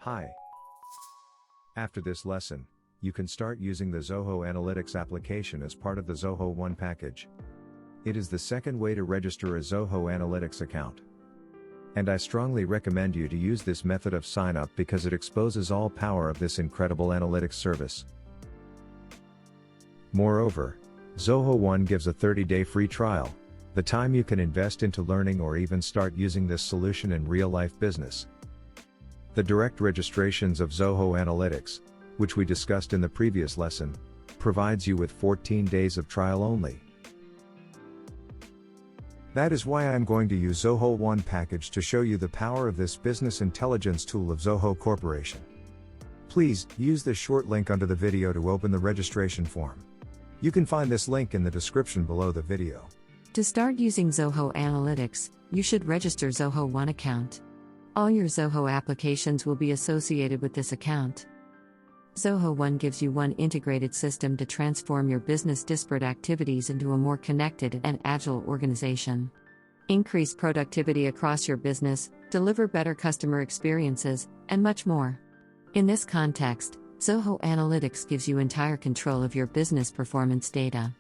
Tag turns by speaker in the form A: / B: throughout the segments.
A: Hi. After this lesson, you can start using the Zoho Analytics application as part of the Zoho One package. It is the second way to register a Zoho Analytics account. And I strongly recommend you to use this method of sign up because it exposes all power of this incredible analytics service. Moreover, Zoho One gives a 30-day free trial, the time you can invest into learning or even start using this solution in real-life business. The direct registrations of Zoho Analytics, which we discussed in the previous lesson, provides you with 14 days of trial only. That is why I am going to use Zoho One package to show you the power of this business intelligence tool of Zoho Corporation. Please, use this short link under the video to open the registration form. You can find this link in the description below the video.
B: To start using Zoho Analytics, you should register Zoho One account. All your Zoho applications will be associated with this account. Zoho One gives you one integrated system to transform your business disparate activities into a more connected and agile organization. Increase productivity across your business, deliver better customer experiences, and much more. In this context, Zoho Analytics gives you entire control of your business performance data.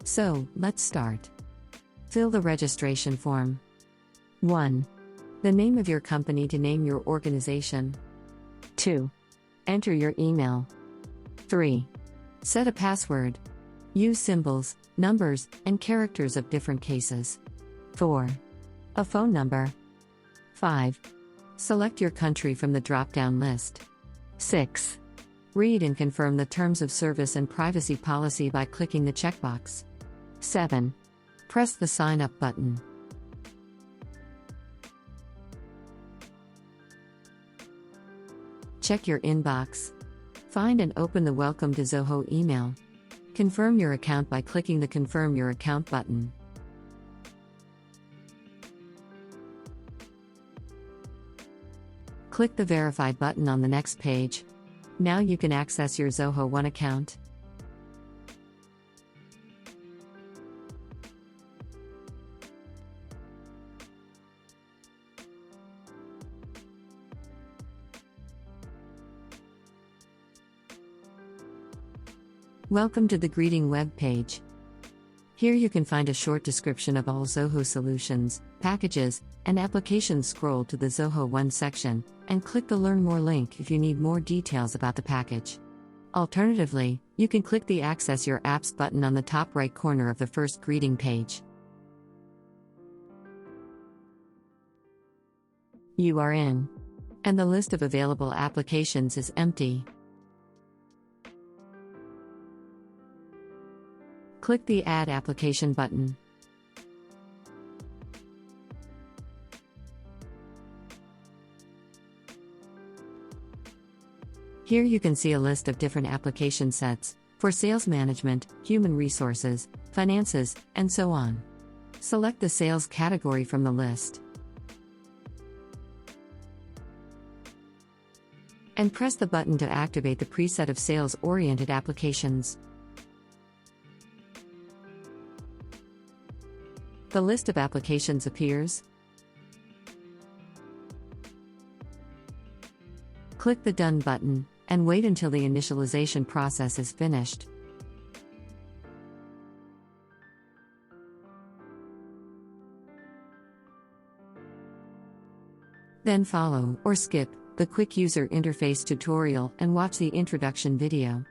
B: So, let's start. Fill the registration form. 1. The name of your company to name your organization. 2. Enter your email. 3. Set a password. Use symbols, numbers, and characters of different cases. 4. A phone number. 5. Select your country from the drop-down list. 6. Read and confirm the terms of service and privacy policy by clicking the checkbox. 7. Press the Sign Up button. Check your inbox. Find and open the Welcome to Zoho email. Confirm your account by clicking the Confirm Your Account button. Click the Verify button on the next page. Now you can access your Zoho One account. Welcome to the Greeting web page. Here you can find a short description of all Zoho solutions, packages, and applications. Scroll to the Zoho One section, and click the Learn More link if you need more details about the package. Alternatively, you can click the Access Your Apps button on the top right corner of the first Greeting page. You are in. And the list of available applications is empty. Click the Add Application button. Here you can see a list of different application sets for sales management, human resources, finances, and so on. Select the sales category from the list and press the button to activate the preset of sales-oriented applications. The list of applications appears. Click the Done button, and wait until the initialization process is finished. Then follow, or skip, the quick user interface tutorial and watch the introduction video.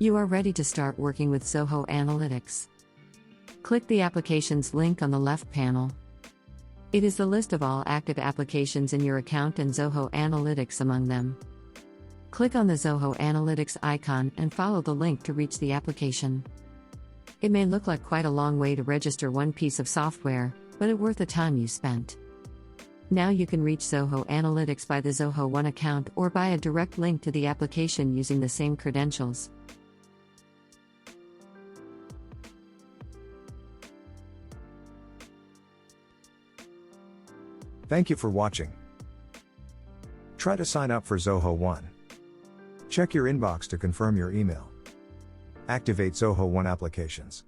B: You are ready to start working with Zoho Analytics. Click the Applications link on the left panel. It is the list of all active applications in your account and Zoho Analytics among them. Click on the Zoho Analytics icon and follow the link to reach the application. It may look like quite a long way to register one piece of software, but it's worth the time you spent. Now you can reach Zoho Analytics by the Zoho One account or by a direct link to the application using the same credentials.
A: Thank you for watching. Try to sign up for Zoho One. Check your inbox to confirm your email. Activate Zoho One applications.